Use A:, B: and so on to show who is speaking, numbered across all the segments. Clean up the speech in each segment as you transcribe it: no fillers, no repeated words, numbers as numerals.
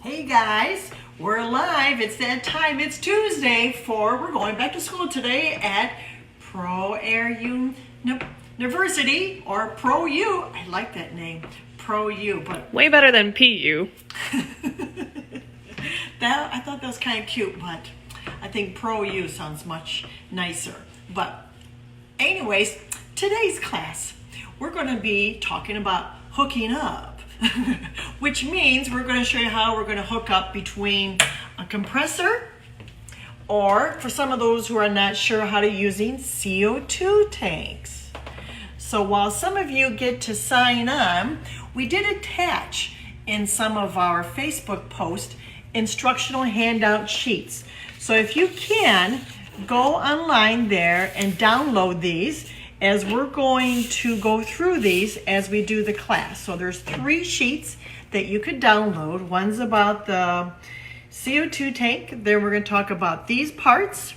A: Hey guys, we're live. It's that time. It's Tuesday we're going back to school today at ProAiir University or ProU. I like that name, ProU, but
B: way better than PU.
A: I thought that was kind of cute, but I think ProU sounds much nicer. But anyways, today's class, we're going to be talking about hooking up. Which means we're going to show you how we're going to hook up between a compressor, or for some of those who are not sure how to using CO2 tanks. So while some of you get to sign on, we did attach in some of our Facebook posts instructional handout sheets. So if you can, go online there and download these, as we're going to go through these as we do the class. So there's 3 sheets that you could download. One's about the CO2 tank. Then we're going to talk about these parts.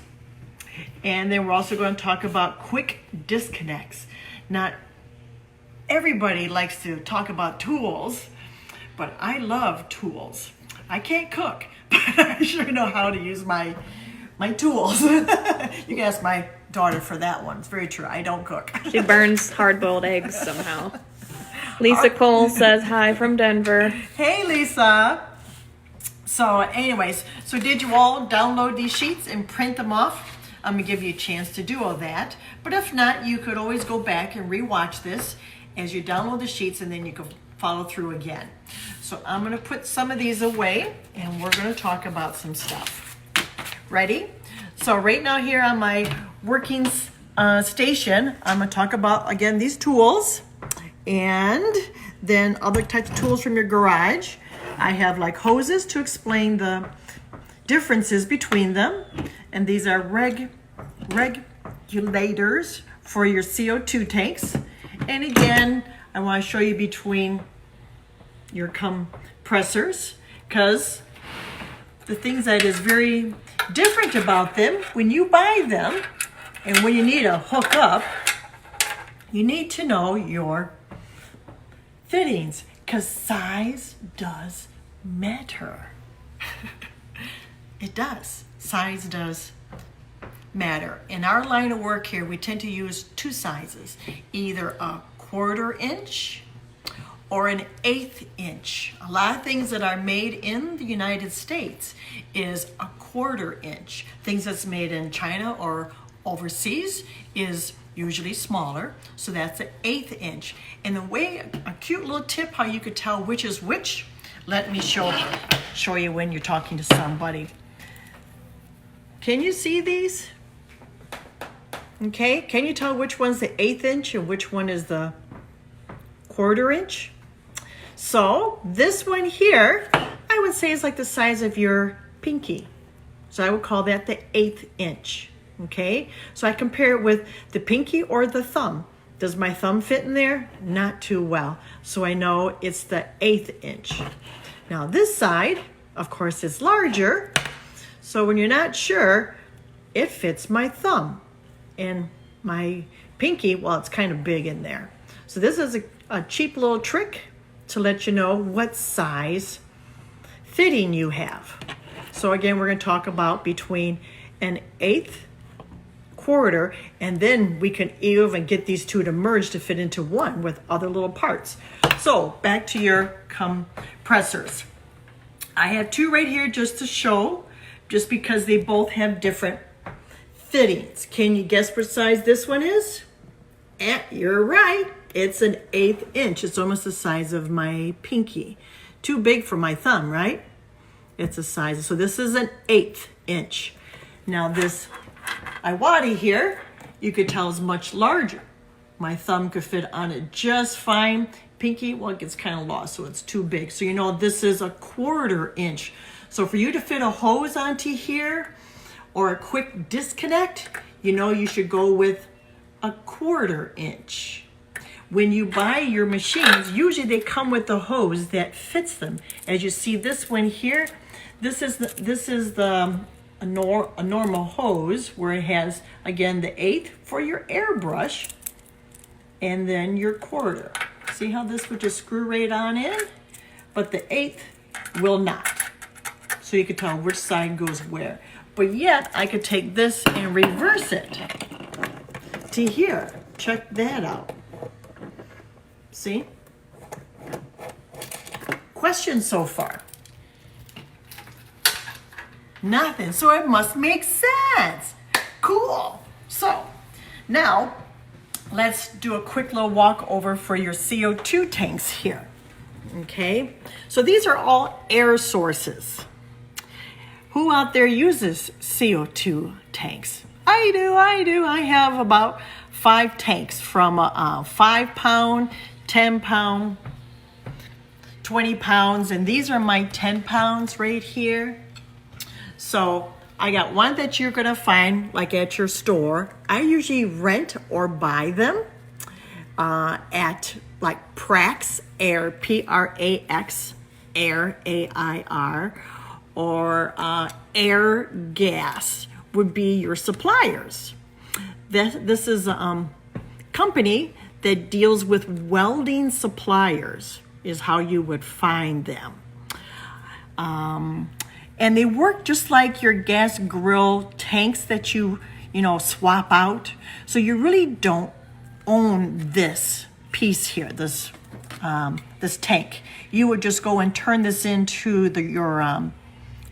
A: And then we're also going to talk about quick disconnects. Not everybody likes to talk about tools, but I love tools. I can't cook, but I sure know how to use my tools. You can ask my daughter for that one. It's very true. I don't cook.
B: She burns hard-boiled eggs somehow. Lisa Cole says hi from Denver.
A: Hey, Lisa. So anyways, did you all download these sheets and print them off? I'm going to give you a chance to do all that. But if not, you could always go back and rewatch this as you download the sheets, and then you can follow through again. So I'm going to put some of these away, and we're going to talk about some stuff. Ready? So right now here on my working station, I'm going to talk about, again, these tools and then other types of tools from your garage. I have like hoses to explain the differences between them. And these are regulators for your CO2 tanks. And again, I want to show you between your compressors, because the things that is very different about them, when you buy them and when you need to hook up, you need to know your fittings, because size does matter. It does. Size does matter. In our line of work here, we tend to use 2 sizes, either a 1/4 inch or an 1/8 inch. A lot of things that are made in the United States is a 1/4 inch. Things that's made in China or overseas is usually smaller, so that's an 1/8 inch. And the way, a cute little tip how you could tell which is which, let me show you when you're talking to somebody. Can you see these? Okay, can you tell which one's the 1/8 inch and which one is the 1/4 inch? So this one here, I would say is like the size of your pinky. So I would call that the 1/8 inch. Okay, so I compare it with the pinky or the thumb. Does my thumb fit in there? Not too well. So I know it's the 1/8 inch. Now this side, of course, is larger. So when you're not sure, it fits my thumb. And my pinky, well, it's kind of big in there. So this is a cheap little trick to let you know what size fitting you have. So again, we're going to talk about between an 1/8, 1/4, and then we can even get these 2 to merge to fit into one with other little parts. So back to your compressors. I have 2 right here just to show, just because they both have different fittings. Can you guess what size this one is? You're right. It's an 1/8 inch. It's almost the size of my pinky. Too big for my thumb, right? It's a size. So this is an 1/8 inch. Now this Iwadi here, you could tell is much larger. My thumb could fit on it just fine. Pinky, well, it gets kind of lost, so it's too big. So you know this is a 1/4 inch. So for you to fit a hose onto here or a quick disconnect, you know you should go with a 1/4 inch. When you buy your machines, usually they come with the hose that fits them. As you see this one here, this is a normal hose where it has, again, the 1/8 for your airbrush and then your 1/4. See how this would just screw right on in? But the 1/8 will not. so you can tell which side goes where. But yet, I could take this and reverse it to here. Check that out. See? Questions so far? Nothing, so it must make sense. Cool. So, now, let's do a quick little walk over for your CO2 tanks here. Okay? So these are all air sources. Who out there uses CO2 tanks? I do. I have about 5 tanks from a 5 pound, 10 pound, 20 pounds, and these are my 10 pounds right here. So I got one that you're gonna find like at your store. I usually rent or buy them at like ProAiir, P-R-A-X, Air, A-I-R, or Air Gas would be your suppliers. This is a company that deals with welding suppliers is how you would find them. And they work just like your gas grill tanks that you swap out. So you really don't own this piece here, this tank. You would just go and turn this into your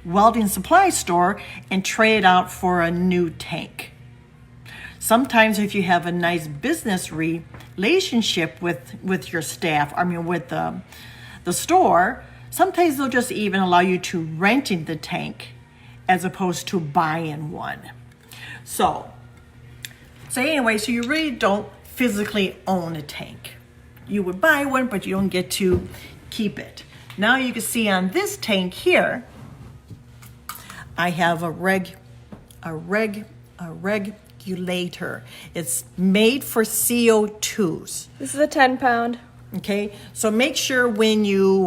A: welding supply store and trade it out for a new tank. Sometimes if you have a nice business relationship with your staff, with the store, sometimes they'll just even allow you to rent in the tank as opposed to buying one. So anyway, so you really don't physically own a tank. You would buy one, but you don't get to keep it. Now you can see on this tank here, I have a regulator. It's made for CO2s.
B: This is a 10 pound.
A: Okay, so make sure when you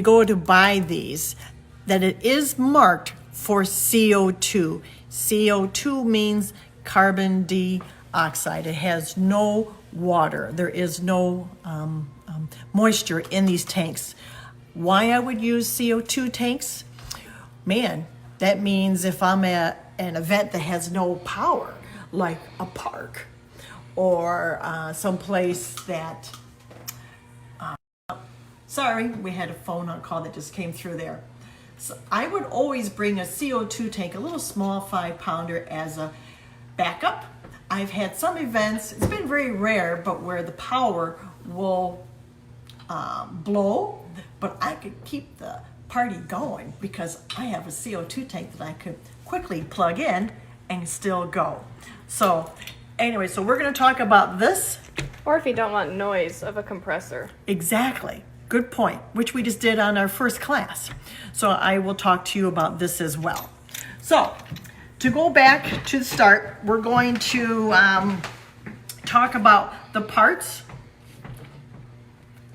A: go to buy these that it is marked for CO2. CO2 means carbon dioxide. It has no water. There is no moisture in these tanks. Why I would use CO2 tanks? Man, that means if I'm at an event that has no power, like a park or someplace that, sorry, we had a phone call that just came through there. So I would always bring a CO2 tank, a little small 5 pounder as a backup. I've had some events, it's been very rare, but where the power will blow, but I could keep the party going because I have a CO2 tank that I could quickly plug in and still go. So anyway, so we're going to talk about this.
B: Or if you don't want noise of a compressor.
A: Exactly. Good point, which we just did on our first class. So I will talk to you about this as well. So to go back to the start, we're going to talk about the parts,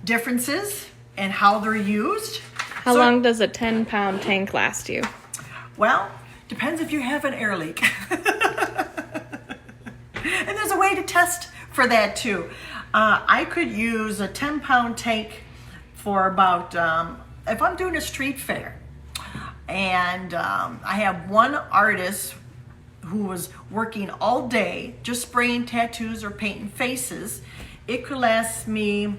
A: differences, and how they're used.
B: How long does a 10 pound tank last you?
A: Well, depends if you have an air leak. And there's a way to test for that too. I could use a 10 pound tank for about, if I'm doing a street fair, and I have one artist who was working all day just spraying tattoos or painting faces, it could last me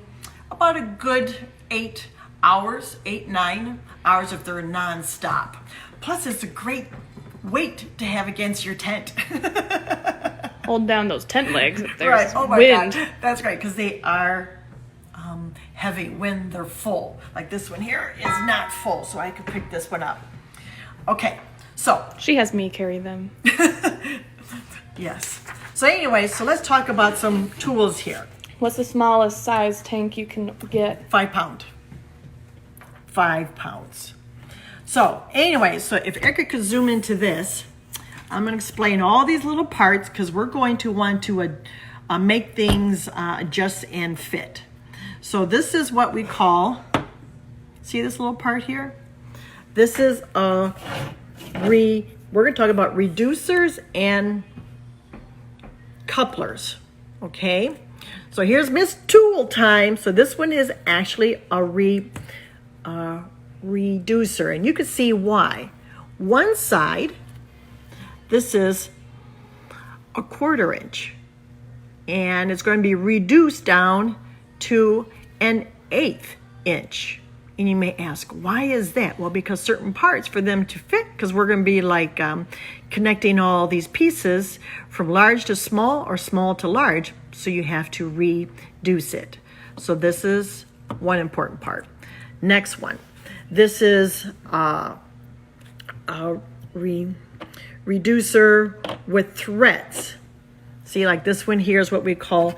A: about a good 8 hours, 9 hours if they're non-stop. Plus it's a great weight to have against your tent.
B: Hold down those tent legs if there's
A: right. Oh my
B: wind.
A: God. That's right, because they are heavy when they're full. Like this one here is not full, so I could pick this one up. Okay, so.
B: She has me carry them.
A: Yes. So anyway, so let's talk about some tools here.
B: What's the smallest size tank you can get?
A: 5 pound. 5 pounds. So anyway, so if Erica could zoom into this, I'm going to explain all these little parts because we're going to want to make things adjust and fit. So this is what we call, see this little part here? This is we're going to talk about reducers and couplers, okay? So here's Miss Tool time. So this one is actually a reducer, and you can see why. One side, this is a 1/4 inch, and it's going to be reduced down to an 1/8 inch. And you may ask, why is that? Well, because certain parts, for them to fit, because we're going to be like connecting all these pieces from large to small or small to large, so you have to reduce it. So this is one important part. Next one. This is a reducer with threads. See, like this one here is what we call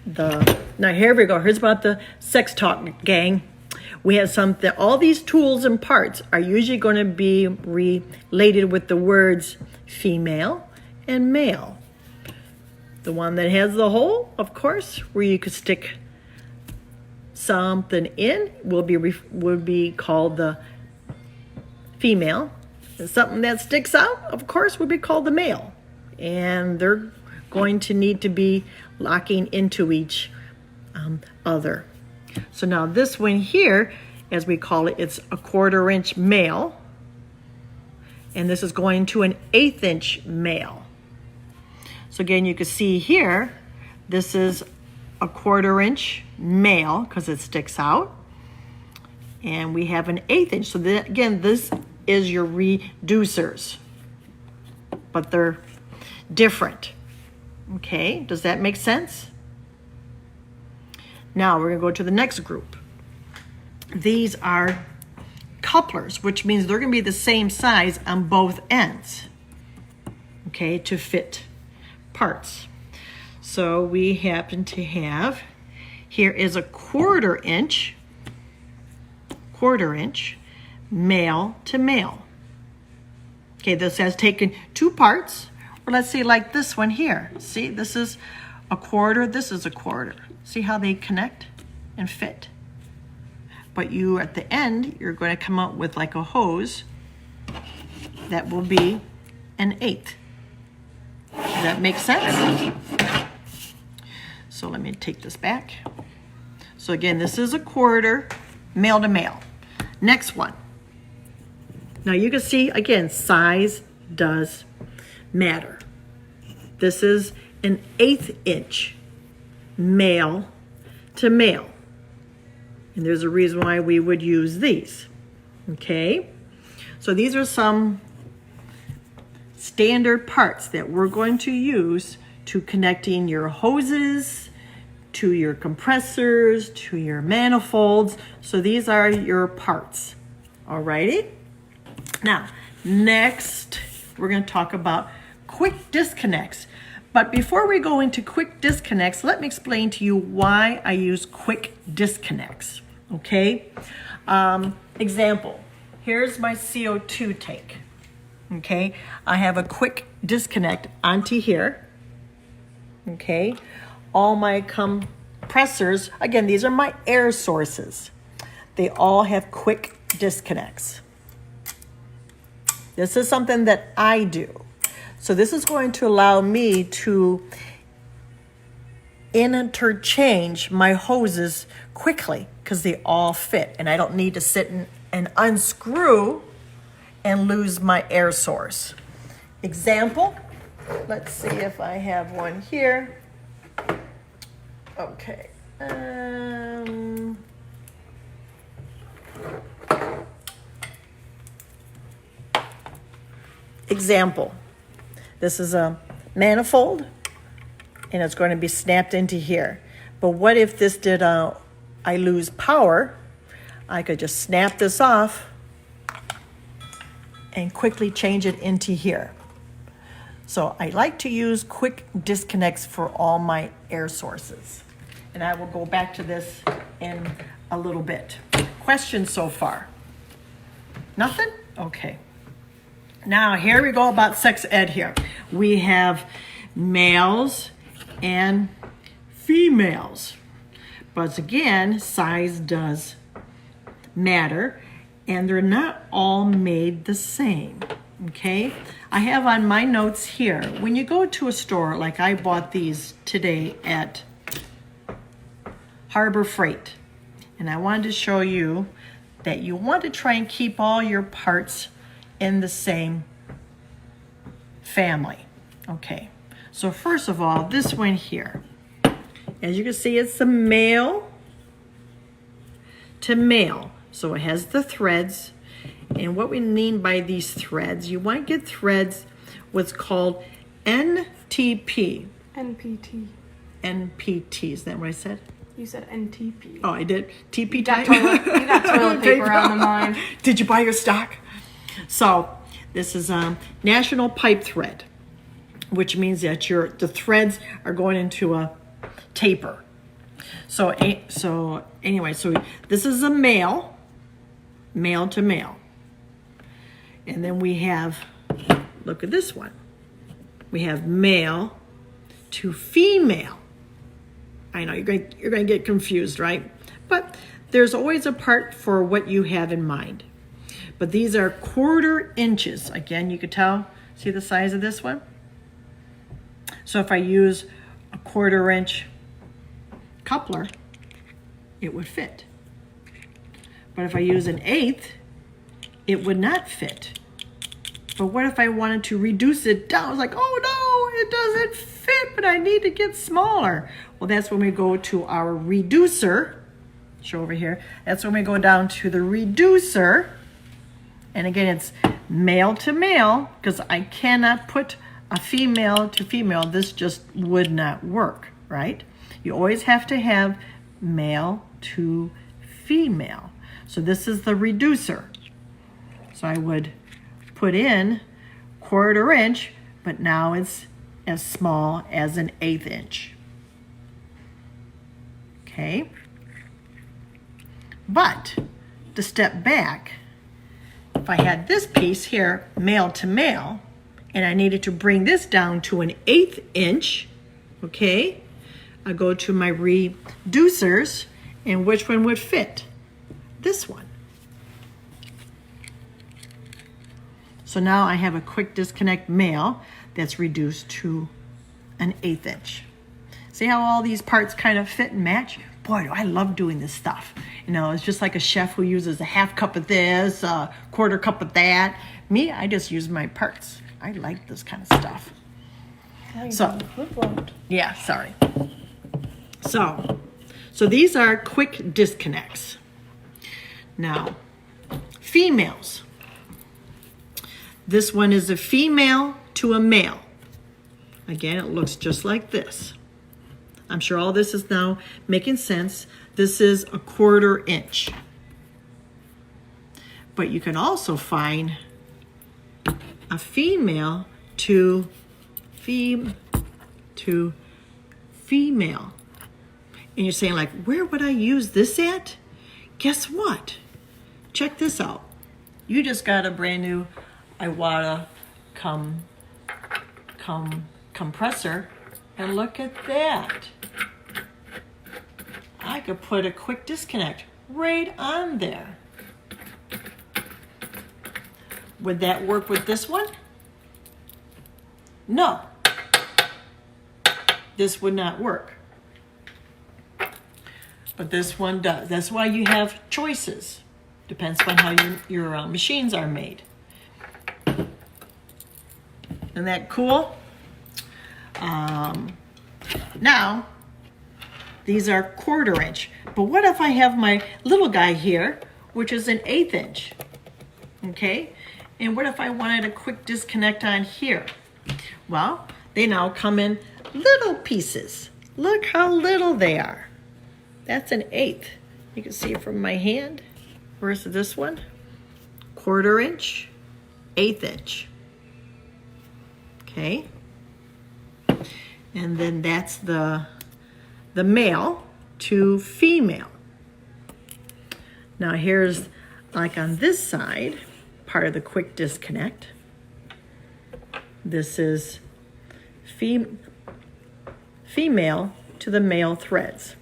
A: now here we go. Here's about the sex talk, gang. We have something, all these tools and parts are usually going to be related with the words female and male. The one that has the hole, of course, where you could stick something in would be called the female. And something that sticks out, of course, would be called the male. And they're going to need to be locking into each other. So now this one here, as we call it, it's a 1/4 inch male. And this is going to an 1/8 inch male. So again, you can see here, this is a 1/4 inch male because it sticks out. And we have an 1/8 inch. So again, this is your reducers, but they're different. Okay, does that make sense? Now we're going to go to the next group. These are couplers, which means they're going to be the same size on both ends, okay, to fit parts. So we happen to have, here is a 1/4 inch, male to male. Okay, this has taken two parts, or let's see, like this one here. See, this is a 1/4, this is a 1/4. See how they connect and fit? But you, at the end, you're going to come out with like a hose that will be an 1/8. Does that make sense? So let me take this back. So again, this is a 1/4, male to male. Next one. Now you can see, again, size does matter. This is an 1/8 inch male to male. And there's a reason why we would use these. Okay? So these are some standard parts that we're going to use to connecting your hoses, to your compressors, to your manifolds. So these are your parts. Alrighty? Now, next, we're going to talk about quick disconnects. But before we go into quick disconnects, let me explain to you why I use quick disconnects. Okay? Example. Here's my CO2 tank. Okay? I have a quick disconnect onto here. Okay? All my compressors, again, these are my air sources. They all have quick disconnects. This is something that I do. So this is going to allow me to interchange my hoses quickly because they all fit and I don't need to sit and unscrew and lose my air source. Example, let's see if I have one here. Okay. Example, this is a manifold and it's going to be snapped into here. But what if this did I lose power? I could just snap this off and quickly change it into here. So I like to use quick disconnects for all my air sources. And I will go back to this in a little bit. Questions so far? Nothing? Okay. Now here we go about sex ed here. We have males and females. But again, size does matter and they're not all made the same. Okay? I have on my notes here, when you go to a store, like I bought these today at Harbor Freight, and I wanted to show you that you want to try and keep all your parts in the same family. Okay, so first of all, this one here, as you can see, it's a male to male. So it has the threads. And what we mean by these threads, you want to get threads what's called NTP.
B: NPT.
A: NPT, is that what I said?
B: You said NTP.
A: Oh, I did. TP
B: You got
A: time.
B: toilet paper on the mind.
A: Did you buy your stock? So this is national pipe thread, which means that the threads are going into a taper. So anyway, so this is a male to male. And then we have, look at this one. We have male to female. I know you're going to get confused, right? But there's always a part for what you have in mind. But these are 1/4 inches. Again, you could tell, see the size of this one? So if I use a 1/4 inch coupler, it would fit. But if I use an 1/8, it would not fit. But what if I wanted to reduce it down? It's like, oh no, it doesn't fit, but I need to get smaller. Well, that's when we go to our reducer. Show over here. That's when we go down to the reducer. And again, it's male to male, because I cannot put a female to female. This just would not work, right? You always have to have male to female. So this is the reducer. So I would put in 1/4 inch, but now it's as small as an 1/8 inch. Okay? But to step back, if I had this piece here, male to male, and I needed to bring this down to an 1/8 inch, okay, I go to my reducers, and which one would fit? This one. So now I have a quick disconnect male that's reduced to an 1/8 inch. See how all these parts kind of fit and match? Boy, do I love doing this stuff. You know, it's just like a chef who uses a 1/2 cup of this, a 1/4 cup of that. Me, I just use my parts. I like this kind of stuff. Yeah, sorry. So these are quick disconnects. Now, females. This one is a female to a male. Again, it looks just like this. I'm sure all this is now making sense. This is a 1/4 inch. But you can also find a female to female. And you're saying, like, where would I use this at? Guess what? Check this out. You just got a brand new Iwata compressor, and look at that. I could put a quick disconnect right on there. Would that work with this one? No. This would not work. But this one does. That's why you have choices. Depends on how your machines are made. Isn't that cool? Now, these are 1/4 inch. But what if I have my little guy here, which is an 1/8 inch? Okay? And what if I wanted a quick disconnect on here? Well, they now come in little pieces. Look how little they are. That's an 1/8. You can see it from my hand. Versus this one, 1/4 inch, 1/8 inch. Okay. And then that's the male to female. Now here's, like on this side, part of the quick disconnect. This is female to the male threads.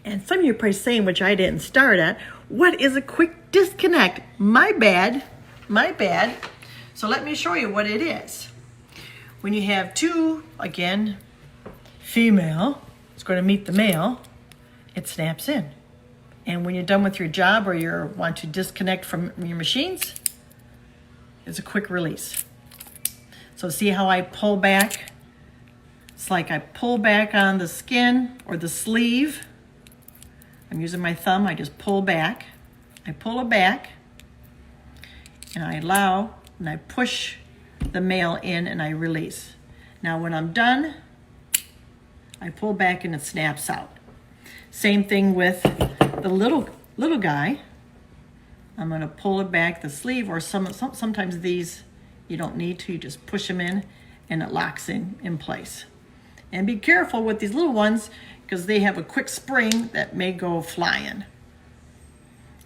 A: And some of you are probably saying, which I didn't start at, what is a quick disconnect? My bad. So let me show you what it is. When you have two, again, female, it's going to meet the male, it snaps in. And when you're done with your job or you want to disconnect from your machines, it's a quick release. So see how I pull back? It's like I pull back on the skin or the sleeve. I'm using my thumb, I just pull back. I pull it back and I allow and I push the male in and I release. Now when I'm done, I pull back and it snaps out. Same thing with the little guy. I'm gonna pull it back, the sleeve, or sometimes these you don't need to, you just push them in and it locks in place. And be careful with these little ones because they have a quick spring that may go flying.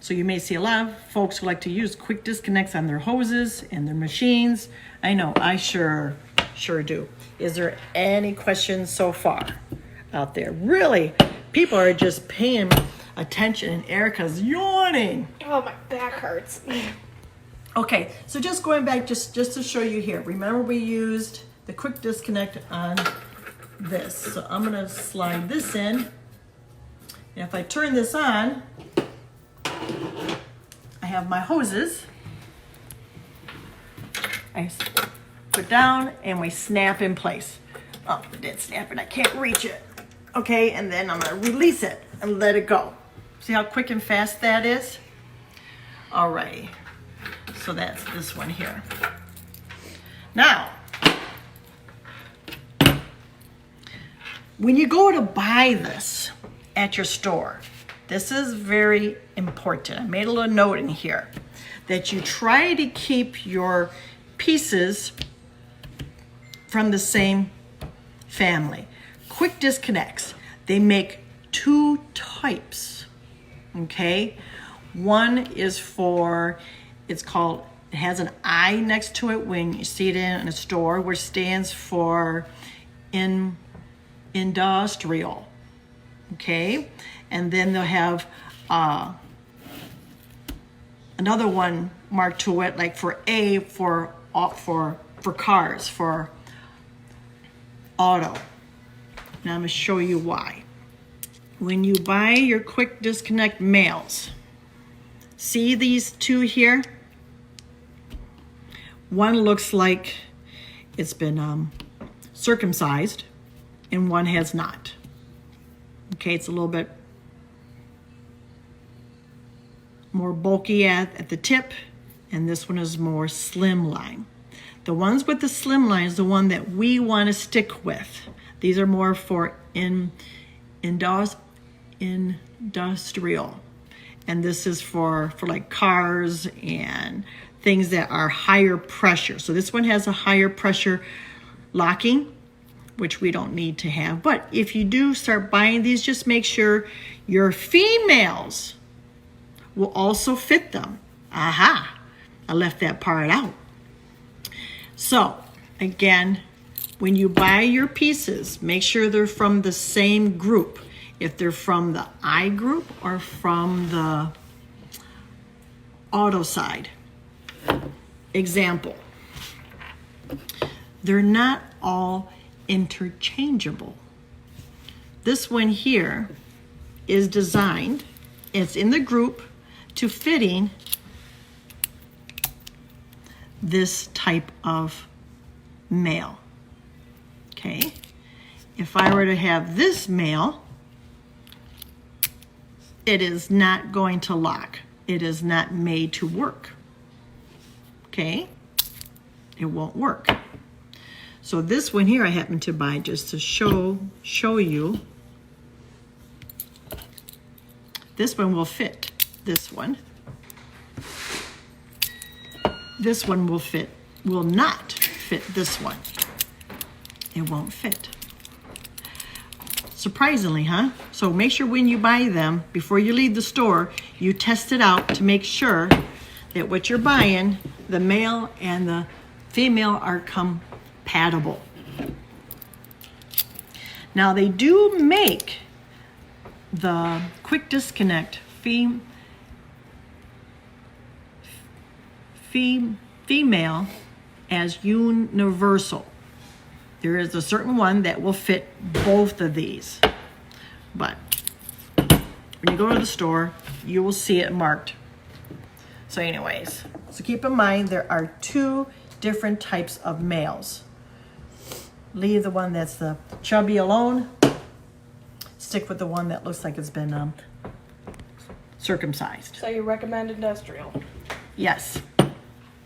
A: So you may see a lot of folks who like to use quick disconnects on their hoses and their machines. I know, I sure do. Is there any questions so far out there? Really, people are just paying attention and Erica's yawning.
B: Oh, my back hurts.
A: Okay, so just going back just to show you here. Remember we used the quick disconnect on this. So I'm gonna slide this in. And if I turn this on, I have my hoses. I put down and we snap in place. Oh, it didn't snap and I can't reach it. Okay, and then I'm gonna release it and let it go. See how quick and fast that is? All right, so that's this one here. Now, when you go to buy this at your store, this is very important. I made a little note in here that you try to keep your pieces from the same family. Quick disconnects, they make two types, okay? One is for, it has an I next to it when you see it in a store, which stands for industrial, okay? And then they'll have another one marked to it, like for A for cars, for auto. Now I'm gonna show you why. When you buy your quick disconnect males, see these two here? One looks like it's been circumcised and one has not. Okay, it's a little bit more bulky at the tip, and this one is more slimline. The ones with the slimline is the one that we want to stick with. These are more for industrial, and this is for like cars and things that are higher pressure. So this one has a higher pressure locking, which we don't need to have. But if you do start buying these, just make sure your females will also fit them. Aha, I left that part out. So again, when you buy your pieces, make sure they're from the same group. If they're from the I group or from the auto side. Example, they're not all interchangeable. This one here is designed, it's in the group to fitting this type of male. Okay, if I were to have this male, it is not going to lock. It is not made to work. Okay, it won't work. So this one here I happen to buy just to show you. This one will fit this one. This one will not fit this one. It won't fit. Surprisingly, huh? So make sure when you buy them, before you leave the store, you test it out to make sure that what you're buying, the male and the female, are compatible. Now they do make the quick disconnect female as universal. There is a certain one that will fit both of these. But when you go to the store, you will see it marked. So anyways, so keep in mind there are 2 different types of males. Leave the one that's the chubby alone. Stick with the one that looks like it's been circumcised.
B: So you recommend industrial?
A: Yes,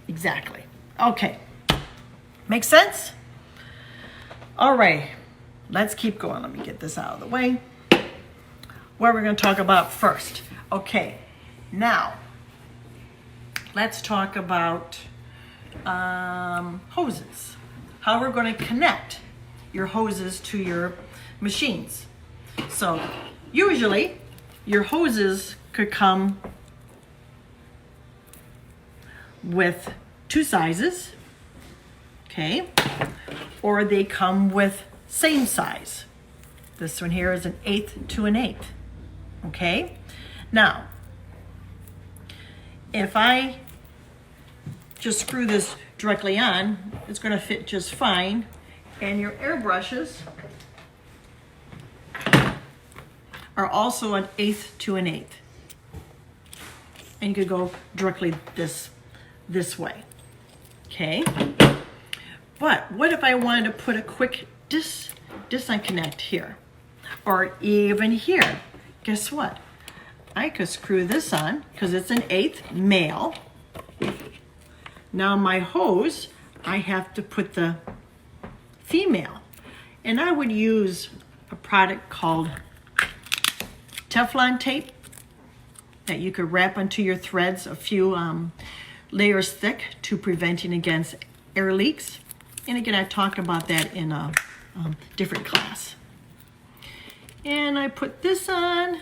A: exactly. Okay, make sense? All right, let's keep going. Let me get this out of the way. What we're going to talk about first. Okay, now let's talk about hoses. How we're going to connect your hoses to your machines. So usually your hoses could come with 2 sizes, okay, or they come with same size. This one here is an 1/8 to an 1/8, okay. Now if I just screw this directly on, it's going to fit just fine. And your air brushes are also an 1/8 to an 1/8. And you could go directly this way. Okay? But what if I wanted to put a quick disconnect here? Or even here? Guess what? I could screw this on because it's an 1/8 male. Now my hose, I have to put the female. And I would use a product called Teflon tape that you could wrap onto your threads a few layers thick to preventing against air leaks. And again, I talked about that in a different class. And I put this on.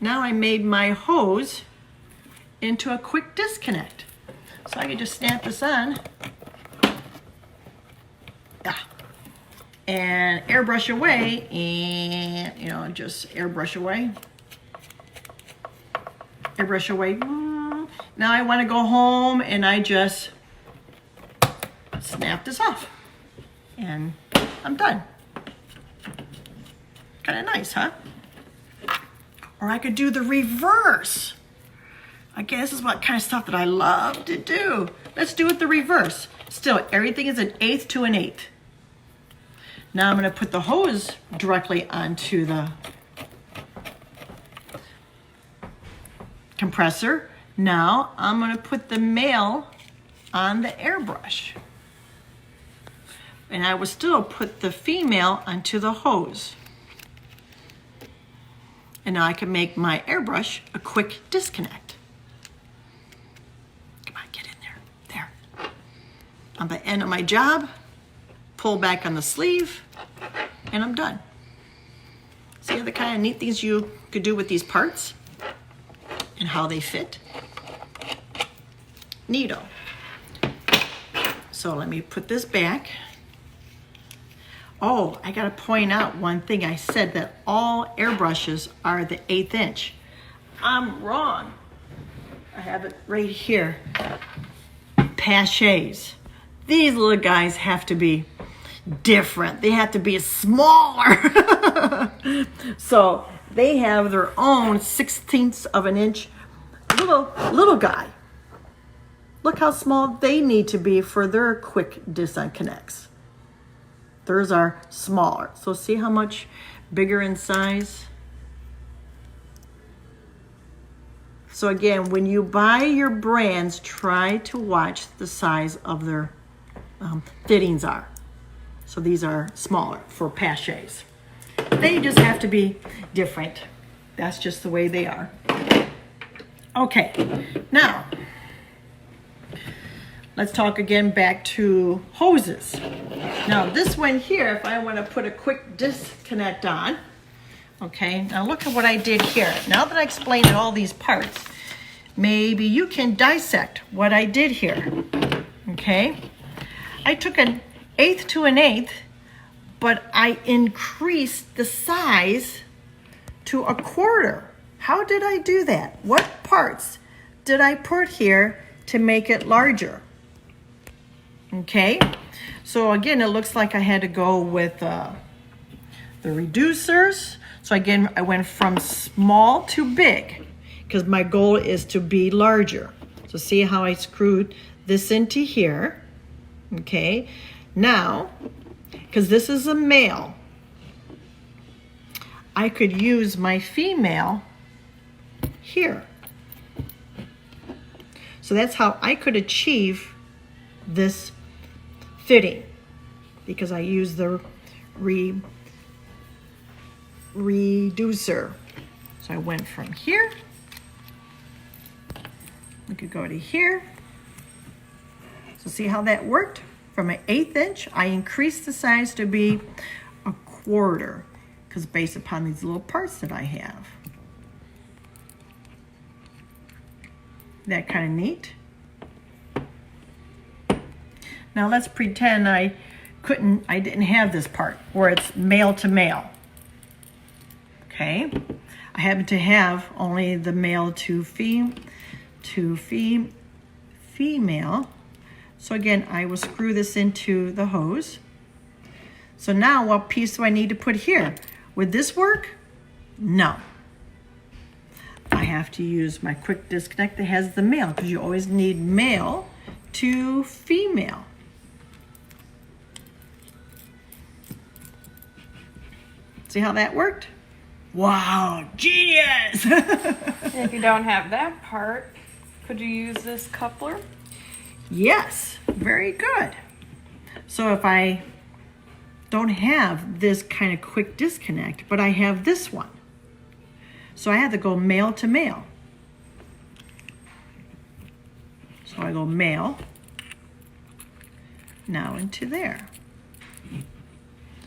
A: Now I made my hose into a quick disconnect. So I can just snap this on. And airbrush away, and just airbrush away. Airbrush away. Now I want to go home and I just snap this off. And I'm done. Kind of nice, huh? Or I could do the reverse. Again, this is what kind of stuff that I love to do. Let's do it the reverse. Still, everything is an 1/8 to an 1/8. Now I'm going to put the hose directly onto the compressor. Now I'm going to put the male on the airbrush. And I will still put the female onto the hose. And now I can make my airbrush a quick disconnect. Come on, get in there. There. On the end of my job, pull back on the sleeve, and I'm done. See the kind of neat things you could do with these parts and how they fit? Neato. So let me put this back. Oh, I gotta point out one thing. I said that all airbrushes are the 1/8 inch. I'm wrong. I have it right here. Pachets. These little guys have to be different. They have to be smaller. So they have their own 1/16 of an inch little guy. Look how small they need to be for their quick disconnects. Theirs are smaller. So see how much bigger in size? So again, when you buy your brands, try to watch the size of their fittings are. So these are smaller for pachets. They just have to be different. That's just the way they are. Okay, now let's talk again back to hoses. Now this one here, if I want to put a quick disconnect on, okay, now look at what I did here. Now that I explained all these parts, maybe you can dissect what I did here, okay? I took an 1/8 to an 1/8, but I increased the size to a 1/4. How did I do that? What parts did I put here to make it larger? Okay, so again, it looks like I had to go with the reducers. So again, I went from small to big. because my goal is to be larger. So see how I screwed this into here. Okay, now, because this is a male, I could use my female here. So that's how I could achieve this fitting, because I use the reducer. So I went from here, we could go to here. So see how that worked? From an 1/8 inch, I increased the size to be a 1/4, because based upon these little parts that I have. That kind of neat. Now let's pretend I didn't have this part where it's male to male. Okay, I happen to have only the male to female. So again, I will screw this into the hose. So now what piece do I need to put here? Would this work? No. I have to use my quick disconnect that has the male, because you always need male to female. See how that worked? Wow, genius!
B: If you don't have that part, could you use this coupler?
A: Yes, very good. So if I don't have this kind of quick disconnect, but I have this one, so I have to go male to male. So I go male, now into there.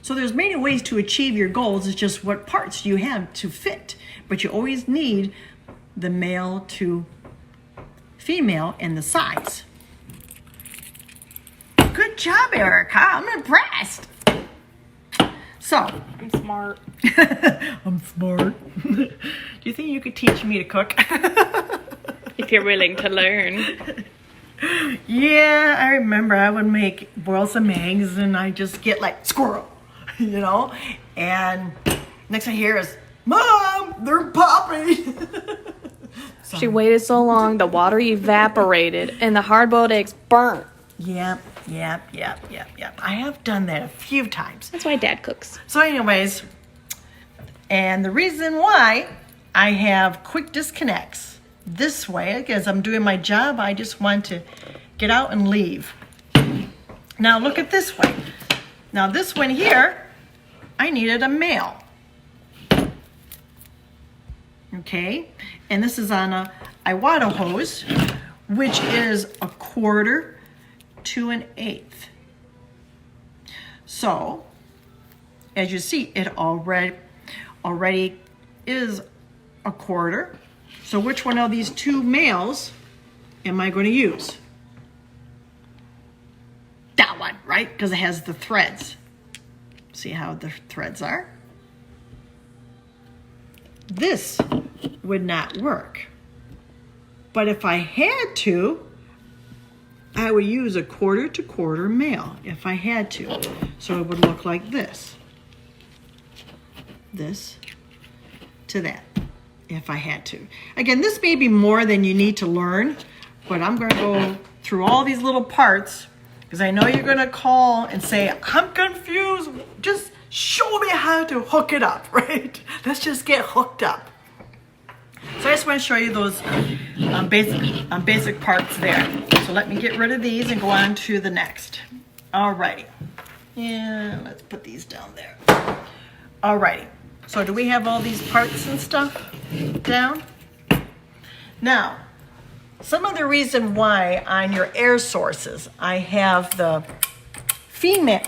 A: So there's many ways to achieve your goals. It's just what parts you have to fit. But you always need the male to female and the size. Good job, Erica. I'm impressed. So.
B: I'm smart.
A: I'm smart. Do you think you could teach me to cook?
B: If you're willing to learn.
A: Yeah, I remember I would boil some eggs and I just get like squirrel, you know? And next I hear is, Mom, they're popping.
B: She waited so long, the water evaporated and the hard-boiled eggs burnt.
A: Yep. I have done that a few times.
B: That's why Dad cooks.
A: So anyways, and the reason why I have quick disconnects this way, as I'm doing my job, I just want to get out and leave. Now look at this way. Now this one here, I needed a male. Okay, and this is on a Iwata hose, which is a 1/4 to an 1/8. So, as you see, it already is a 1/4. So which one of these two males am I going to use? That one, right? Because it has the threads. See how the threads are? This would not work. But if I had to, I would use a 1/4 to 1/4 male if I had to. So it would look like this. This to that, if I had to. Again, this may be more than you need to learn, but I'm going to go through all these little parts because I know you're going to call and say, I'm confused. Just show me how to hook it up, right? Let's just get hooked up. So I just want to show you those basic parts there. So let me get rid of these and go on to the next. Alrighty. Yeah, let's put these down there. Alrighty. So do we have all these parts and stuff down? Now, some of the reason why on your air sources I have the females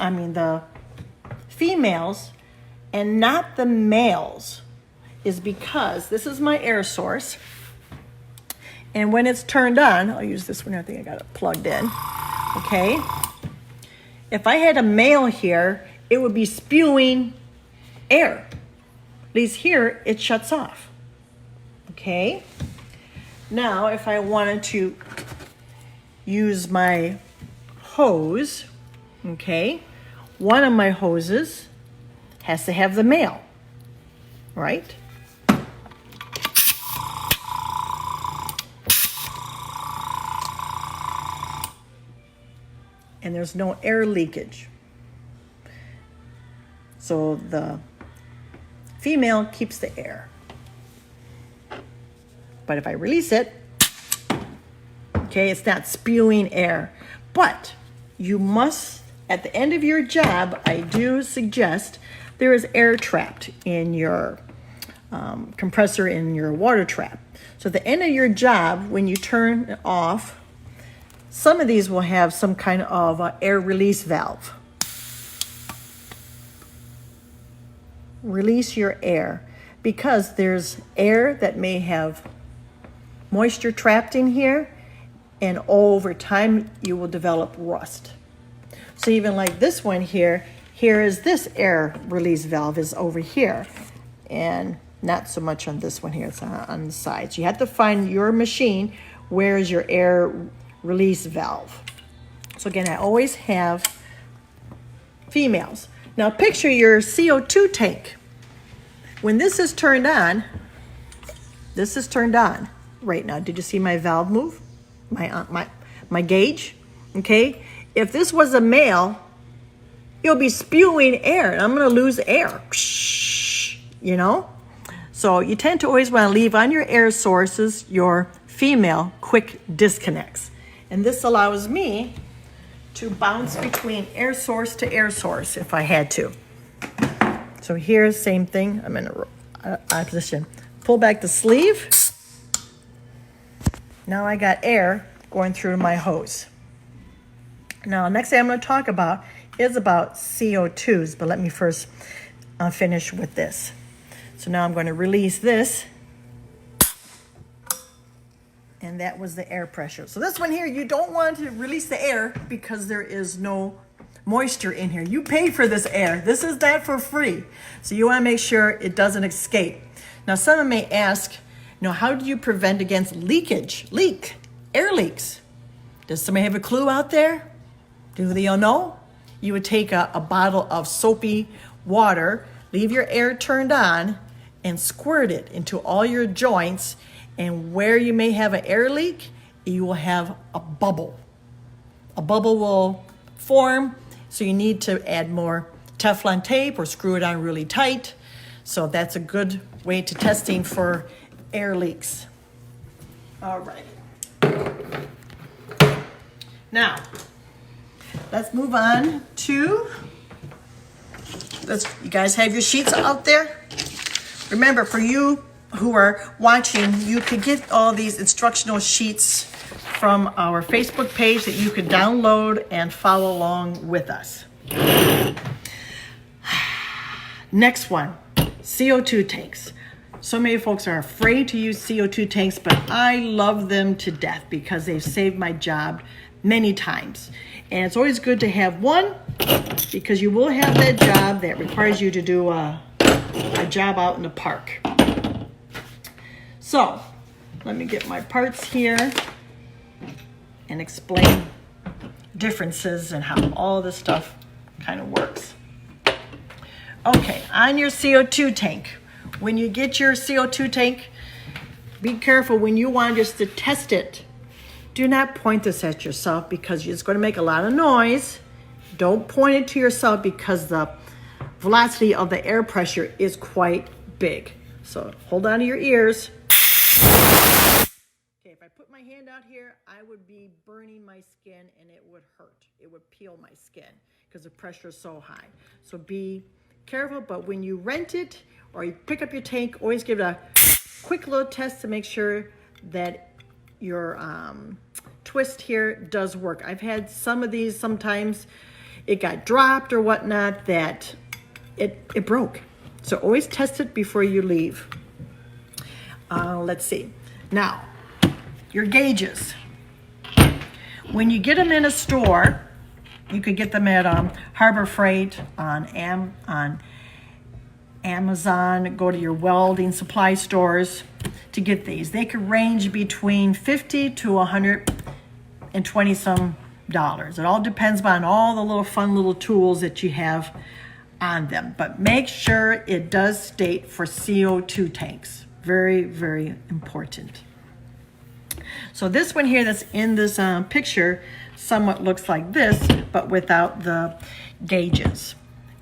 A: and not the males is because this is my air source, and when it's turned on, I'll use this one. I think I got it plugged in. Okay, if I had a male here, it would be spewing air. At least here it shuts off. Okay, now if I wanted to use my hose, okay, one of my hoses has to have the male, right? and there's no air leakage. So the female keeps the air. But if I release it, okay, it's not spewing air. But you must, at the end of your job, I do suggest there is air trapped in your compressor, in your water trap. So at the end of your job, when you turn it off, some of these will have some kind of air release valve. Release your air, because there's air that may have moisture trapped in here, and over time you will develop rust. So even like this one here is this air release valve is over here, and not so much on this one here, it's on the sides. You have to find your machine, where is your air release valve. So again, I always have females. Now picture your CO2 tank. When this is turned on, this is turned on right now. Did you see my valve move? My gauge? Okay. If this was a male, you'll be spewing air, and I'm going to lose air. You know? So you tend to always want to leave on your air sources your female quick disconnects. And this allows me to bounce between air source to air source if I had to. So here's same thing. I'm in a position. Pull back the sleeve. Now I got air going through my hose. Now, next thing I'm going to talk about is about CO2s, but let me first finish with this. So now I'm going to release this, and that was the air pressure. So this one here, you don't want to release the air because there is no moisture in here. You pay for this air. This is not for free. So you want to make sure it doesn't escape. Now, someone may ask, how do you prevent against air leaks? Does somebody have a clue out there? Do they all know? You would take a bottle of soapy water, leave your air turned on, and squirt it into all your joints. And where you may have an air leak, you will have a bubble. A bubble will form, so you need to add more Teflon tape or screw it on really tight. So that's a good way to testing for air leaks. All right. Now, let's move on to, you guys have your sheets out there? Remember, for you who are watching, you could get all these instructional sheets from our Facebook page that you could download and follow along with us. Next one, CO2 tanks. So many folks are afraid to use CO2 tanks, but I love them to death because they've saved my job many times. And it's always good to have one, because you will have that job that requires you to do a job out in the park. So let me get my parts here and explain differences and how all this stuff kind of works. Okay, on your CO2 tank, when you get your CO2 tank, be careful when you want just to test it. Do not point this at yourself because it's going to make a lot of noise. Don't point it to yourself because the velocity of the air pressure is quite big. So hold on to your ears. Okay, if I put my hand out here, I would be burning my skin and it would hurt. It would peel my skin because the pressure is so high. So be careful, but when you rent it or you pick up your tank, always give it a quick little test to make sure that your twist here does work. I've had some of these, sometimes it got dropped or whatnot, that it broke. So always test it before you leave. Let's see. Now, your gauges. When you get them in a store, you could get them at Harbor Freight, on Amazon, go to your welding supply stores to get these. They could range between $50 to $120 some dollars. It all depends on all the little fun little tools that you have on them. But make sure it does state for CO2 tanks. Very, very important. So this one here that's in this picture somewhat looks like this, but without the gauges.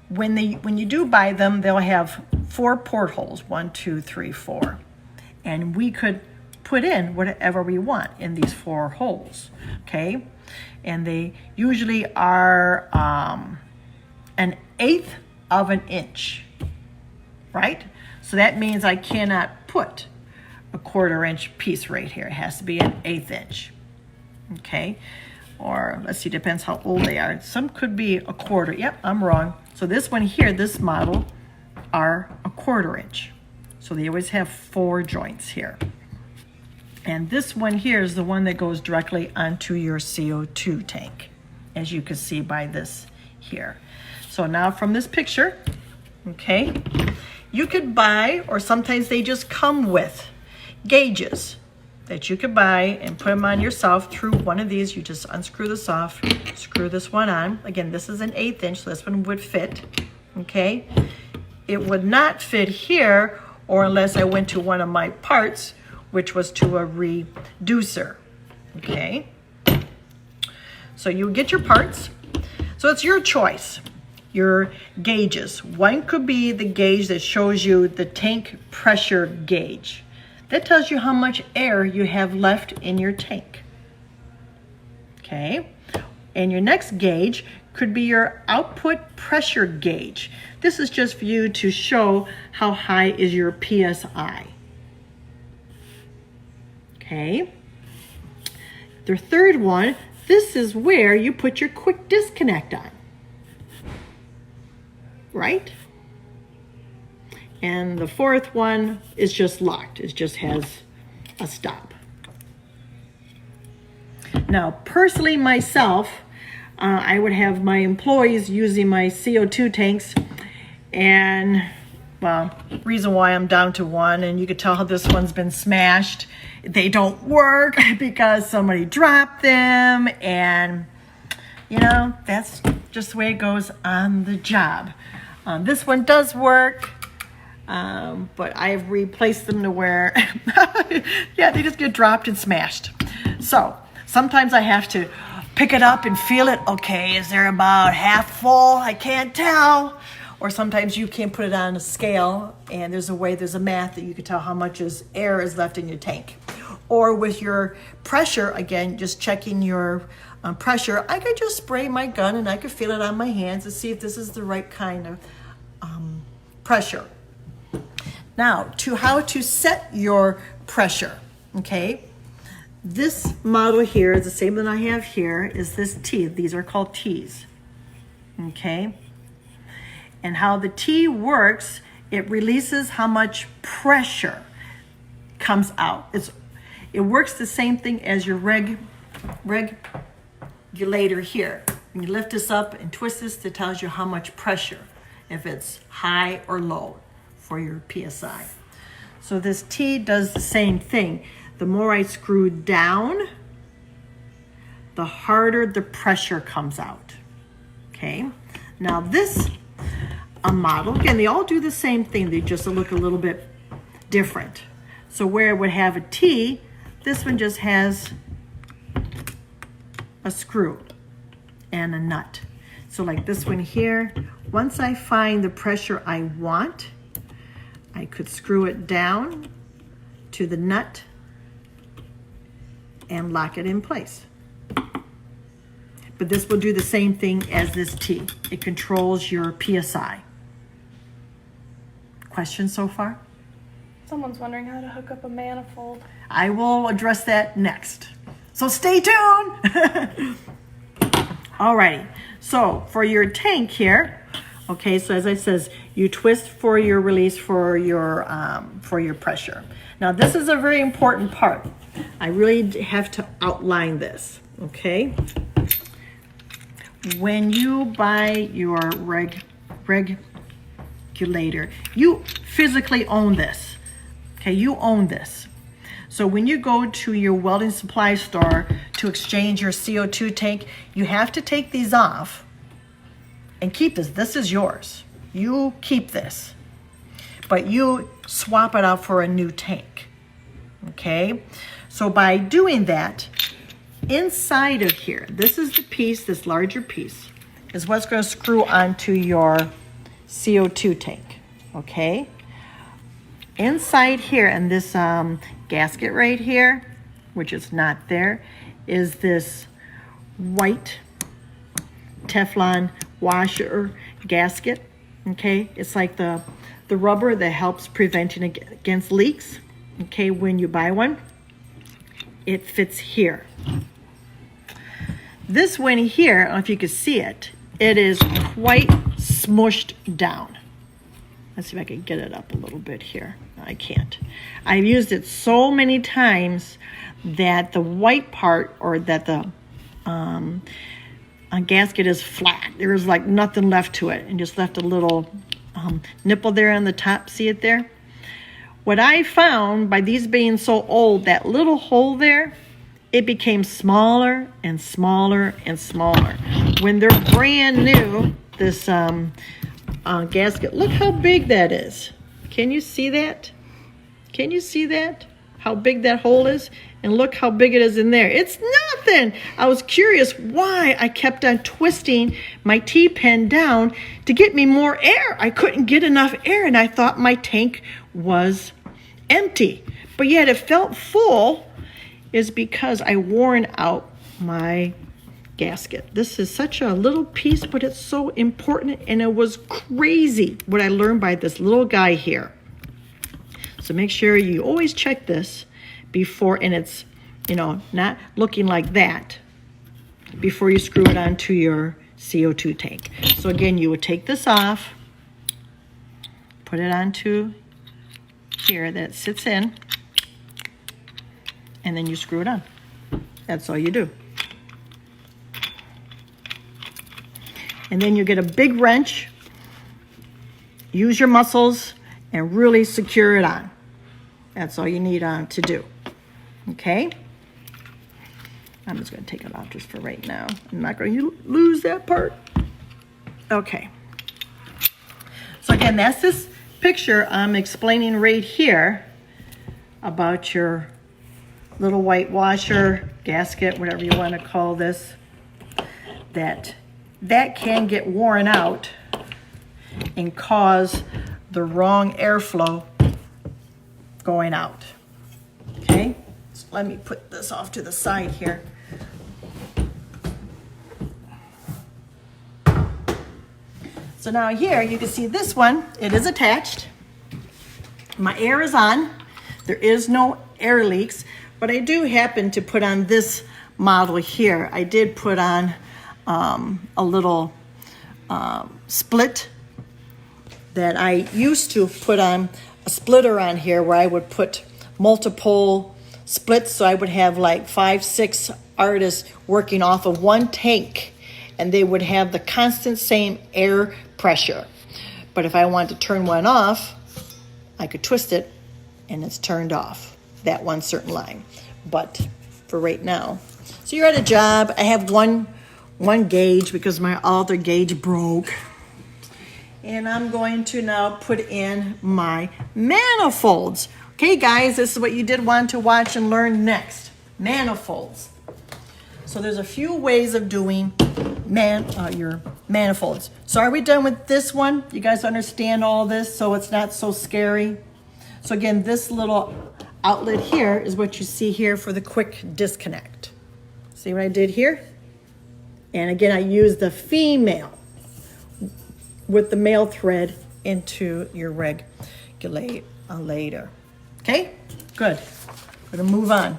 A: When you do buy them, they'll have 4 portholes, 1, 2, 3, 4. And we could put in whatever we want in these 4 holes, okay? And they usually are 1/8 of an inch, right? So that means I cannot put a 1/4 inch piece right here. It has to be 1/8 inch, okay? Or let's see, depends how old they are. Some could be 1/4. Yep, I'm wrong. So this one here, this model, are 1/4 inch. So they always have 4 joints here. And this one here is the one that goes directly onto your CO2 tank, as you can see by this here. So now from this picture, okay, you could buy, or sometimes they just come with gauges that you could buy and put them on yourself through one of these. You just unscrew this off, screw this one on. Again, this is 1/8 inch, so this one would fit, okay? It would not fit here, or unless I went to one of my parts, which was to a reducer, okay? So you get your parts. So it's your choice, your gauges. One could be the gauge that shows you the tank pressure gauge. That tells you how much air you have left in your tank, okay? And your next gauge could be your output pressure gauge. This is just for you to show how high is your PSI. Okay. The third one, this is where you put your quick disconnect on, right? And the fourth one is just locked. It just has a stop. Now, personally myself, I would have my employees using my CO2 tanks, and well, reason why I'm down to one, and you could tell how this one's been smashed. They don't work because somebody dropped them, and you know, that's just the way it goes on the job. This one does work, but I've replaced them to where, yeah, they just get dropped and smashed. So sometimes I have to pick it up and feel it. Okay, is there about half full? I can't tell. Or sometimes you can put it on a scale, and there's a math that you can tell how much air is left in your tank. Or with your pressure, again, just checking your pressure, I could just spray my gun and I could feel it on my hands to see if this is the right kind of pressure. Now, how to set your pressure, okay? This model here is the same that I have here, is this T. These are called T's, okay? And how the T works, it releases how much pressure comes out. It works the same thing as your regulator here. When you lift this up and twist this, it tells you how much pressure, if it's high or low for your PSI. So this T does the same thing. The more I screw down, the harder the pressure comes out, okay? Now this model, again, they all do the same thing. They just look a little bit different. So where it would have a T, this one just has a screw and a nut. So like this one here, once I find the pressure I want, I could screw it down to the nut and lock it in place. But this will do the same thing as this T. It controls your PSI. Questions so far?
B: Someone's wondering how to hook up a manifold.
A: I will address that next. So stay tuned. Alrighty. So for your tank here, okay, so as I says, you twist for your release for your pressure. Now this is a very important part. I really have to outline this, okay? When you buy your regulator, you physically own this, okay? You own this. So when you go to your welding supply store to exchange your CO2 tank, you have to take these off and keep this. This is yours. You keep this, but you swap it out for a new tank, okay? So by doing that, inside of here, this is the piece, this larger piece, is what's going to screw onto your CO2 tank, okay? Inside here, and this gasket right here, which is not there, is this white Teflon washer gasket, okay? It's like the rubber that helps preventing against leaks, okay, when you buy one. It fits here. This one here, I don't know if you can see it, it is quite smushed down. Let's see if I can get it up a little bit here. No, I can't. I've used it so many times that the white part, or that the gasket is flat. There is like nothing left to it, and just left a little nipple there on the top. See it there? What I found by these being so old, that little hole there, it became smaller and smaller and smaller. When they're brand new, this gasket, look how big that is. Can you see that? Can you see that? How big that hole is? And look how big it is in there. It's nothing. I was curious why I kept on twisting my T-pen down to get me more air. I couldn't get enough air, and I thought my tank was empty. But yet it felt full, is because I worn out my gasket. This is such a little piece, but it's so important, and it was crazy what I learned by this little guy here. So make sure you always check this before, and it's, you know, not looking like that, before you screw it onto your CO2 tank. So again, you would take this off, put it onto here that it sits in, and then you screw it on. That's all you do. And then you get a big wrench, use your muscles, and really secure it on. That's all you need to do. Okay? I'm just going to take it off just for right now. I'm not going to lose that part. Okay. So again, that's this picture I'm explaining right here about your little white washer, gasket, whatever you want to call this, that can get worn out and cause the wrong airflow going out. Okay, so let me put this off to the side here. So now here you can see this one, it is attached. My air is on. There is no air leaks, but I do happen to put on this model here. I did put on a little split that I used to put on a splitter on here, where I would put multiple splits, so I would have like 5-6 artists working off of one tank, and they would have the constant same air pressure. But if I wanted to turn one off, I could twist it and it's turned off, that one certain line. But for right now, so you're at a job, I have one gauge because my other gauge broke. And I'm going to now put in my manifolds. Okay, guys, this is what you did want to watch and learn next. Manifolds. So there's a few ways of doing your manifolds. So are we done with this one? You guys understand all this, so it's not so scary? So again, this little outlet here is what you see here for the quick disconnect. See what I did here? And again, I used the female with the male thread into your regulator. Okay, good. We're gonna move on.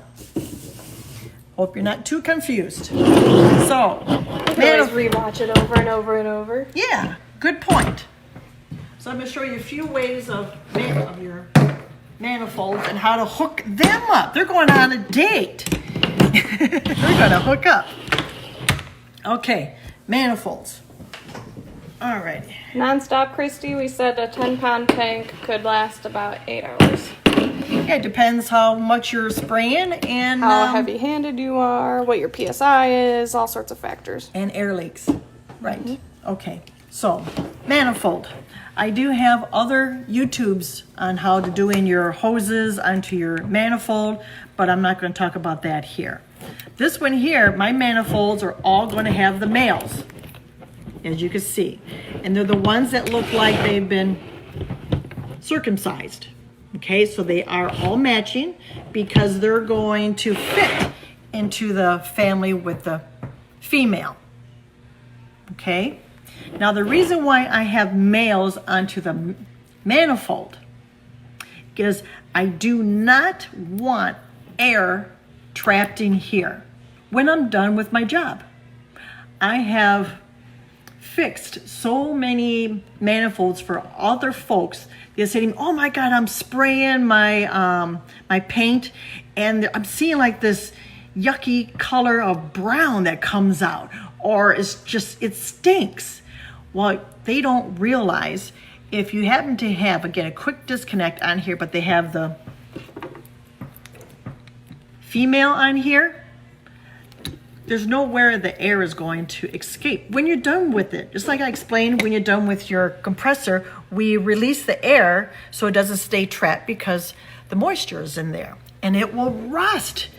A: Hope you're not too confused. So,
B: you can always rewatch it over and over and over.
A: Yeah, good point. So I'm gonna show you a few ways of your manifolds and how to hook them up. They're going on a date. They're gonna hook up. Okay, manifolds. All right.
B: Non-stop, Christy, we said a 10-pound tank could last about 8 hours.
A: Yeah, it depends how much you're spraying and
B: how heavy-handed you are, what your PSI is, all sorts of factors.
A: And air leaks. Right. Okay. So, manifold. I do have other YouTubes on how to do in your hoses onto your manifold, but I'm not going to talk about that here. This one here, my manifolds are all going to have the males, as you can see. And they're the ones that look like they've been circumcised. Okay, so they are all matching because they're going to fit into the family with the female. Okay, now the reason why I have males onto the manifold is I do not want air trapped in here when I'm done with my job. I have fixed so many manifolds for other folks. They're saying, oh my God, I'm spraying my my paint and I'm seeing like this yucky color of brown that comes out, or it's just, it stinks. Well, they don't realize if you happen to have, again, a quick disconnect on here, but they have the female on here, there's nowhere the air is going to escape when you're done with it. Just like I explained, when you're done with your compressor, we release the air so it doesn't stay trapped because the moisture is in there and it will rust.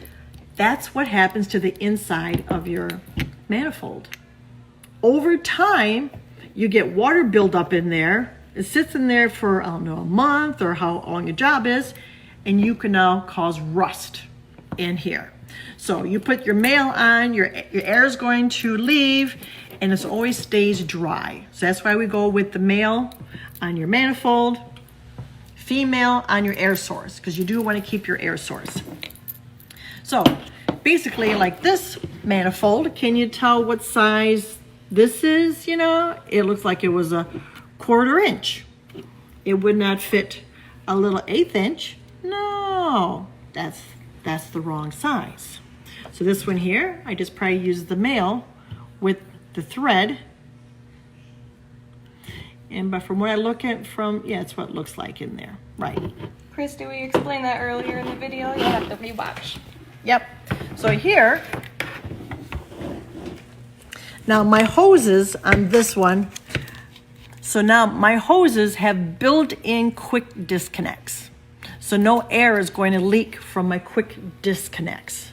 A: That's what happens to the inside of your manifold. Over time, you get water buildup in there. It sits in there for, I don't know, a month or how long your job is, and you can now cause rust in here. So you put your male on, your air is going to leave, and it always stays dry. So that's why we go with the male on your manifold, female on your air source, because you do want to keep your air source. So basically, like this manifold, can you tell what size this is? You know, it looks like it was a 1/4 inch. It would not fit a little 1/8 inch. No, that's the wrong size. So this one here, I just probably use the male with the thread. But from what I look at from, yeah, it's what it looks like in there. Right.
B: Christy, we explained that earlier in the video. You'll have to rewatch.
A: Yep. So here, now my hoses on this one, so now my hoses have built-in quick disconnects. So no air is going to leak from my quick disconnects.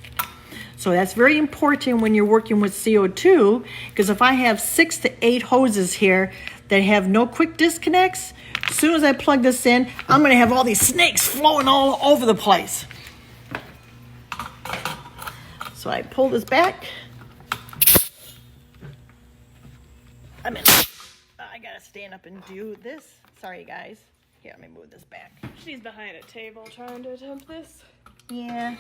A: So that's very important when you're working with CO2, because if I have 6 to 8 hoses here that have no quick disconnects, as soon as I plug this in, I'm going to have all these snakes flowing all over the place. So I pull this back. I gotta stand up and do this. Sorry, guys. Here, let me move this back.
B: She's behind a table trying to attempt this.
A: Yeah.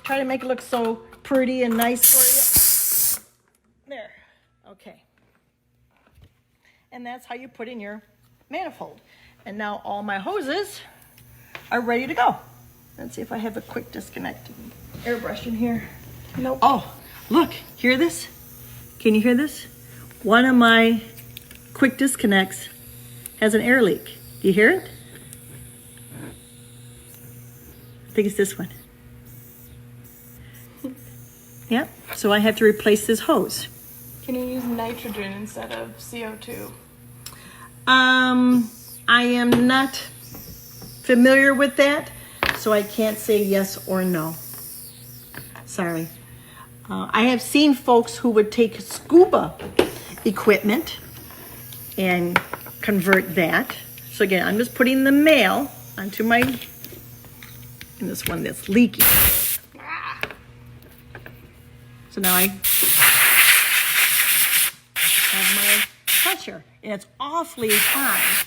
A: Try to make it look so pretty and nice for you. There. Okay. And that's how you put in your manifold. And now all my hoses are ready to go. Let's see if I have a quick disconnect. Airbrush in here.
B: Nope.
A: Oh, look, hear this? Can you hear this? One of my quick disconnects has an air leak. Do you hear it? I think it's this one. Yep, so I have to replace this hose.
B: Can you use nitrogen instead of CO2?
A: I am not familiar with that, so I can't say yes or no. Sorry. I have seen folks who would take scuba equipment and convert that. So again, I'm just putting the male onto my, and this one that's leaking. So now I have my pressure, and it's awfully high.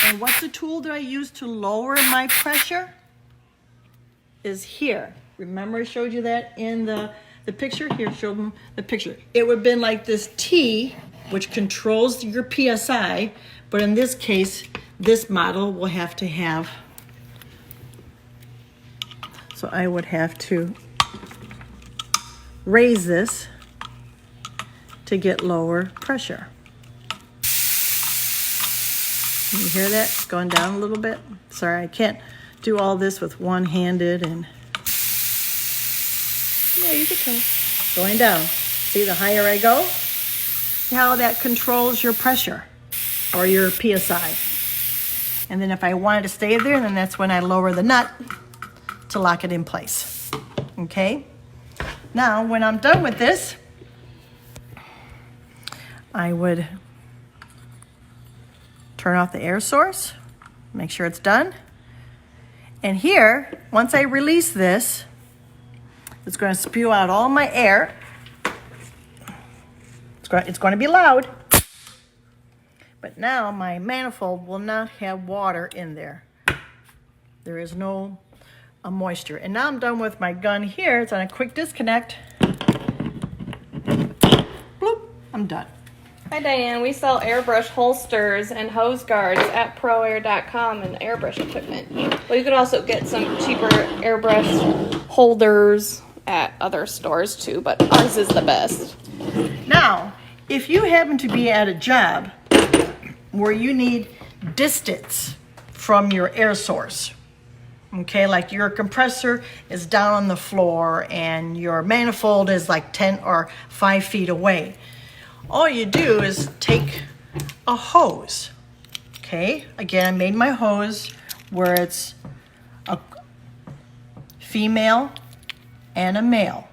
A: And what's the tool that I use to lower my pressure? Is here. Remember I showed you that in the picture? Here, show them the picture. It would have been like this T, which controls your PSI, but in this case, this model will have to have, so I would have to raise this to get lower pressure. Can you hear that? It's going down a little bit. Sorry, I can't do all this with one-handed and
B: Yeah, you could try.
A: going down. See, the higher I go, See how that controls your pressure or your PSI. And then if I want it to stay there, then that's when I lower the nut to lock it in place. Okay? Now, when I'm done with this, I would turn off the air source, make sure it's done. And here, once I release this, it's going to spew out all my air. It's going to be loud. But now my manifold will not have water in there. There is no moisture. And now I'm done with my gun here. It's on a quick disconnect. Bloop, I'm done.
B: Hi Diane, we sell airbrush holsters and hose guards at ProAiir.com and airbrush equipment. Well, you could also get some cheaper airbrush holders at other stores too, but ours is the best.
A: Now, if you happen to be at a job where you need distance from your air source, okay, like your compressor is down on the floor and your manifold is like 10 or 5 feet away, all you do is take a hose. Okay, again, I made my hose where it's a female and a male.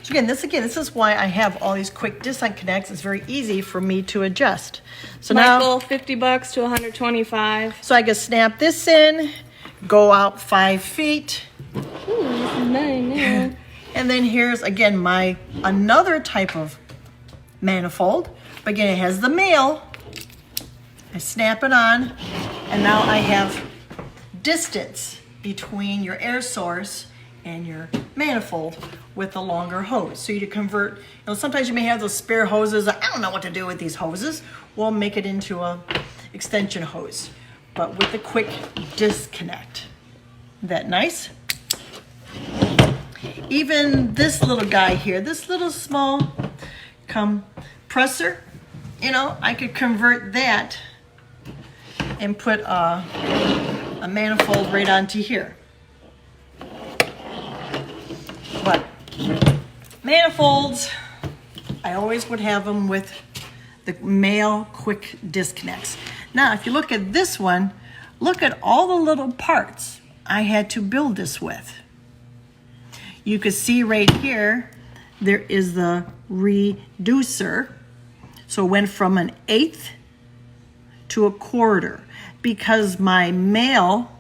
A: So again, this is why I have all these quick disconnects. It's very easy for me to adjust. So
B: Michael,
A: now,
B: $50 to $125.
A: so I can snap this in, go out 5 feet,
B: Ooh, this is mine now.
A: and then here's again my another type of manifold. But again, it has the male. I snap it on, and now I have distance between your air source and your manifold with a longer hose. So you convert, sometimes you may have those spare hoses. I don't know what to do with these hoses. We'll make it into a extension hose, but with a quick disconnect. Isn't that nice? Even this little guy here, this little small compressor, I could convert that and put a manifold right onto here. But manifolds, I always would have them with the male quick disconnects. Now, if you look at this one, look at all the little parts I had to build this with. You can see right here, there is the reducer. So it went from an 1/8 to a 1/4 because my male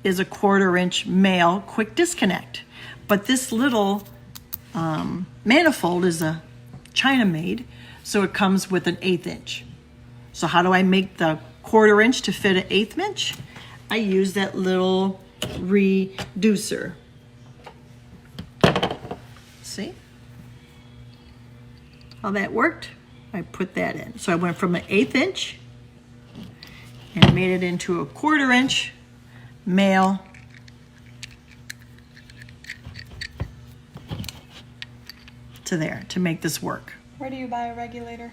A: is a 1/4 inch male quick disconnect. But this little manifold is a China made, so it comes with an 1/8 inch. So how do I make the 1/4 inch to fit an 1/8 inch? I use that little reducer. See how that worked? I put that in. So I went from an 1/8 inch and made it into a 1/4 inch male to there to make this work.
B: Where do you buy a regulator?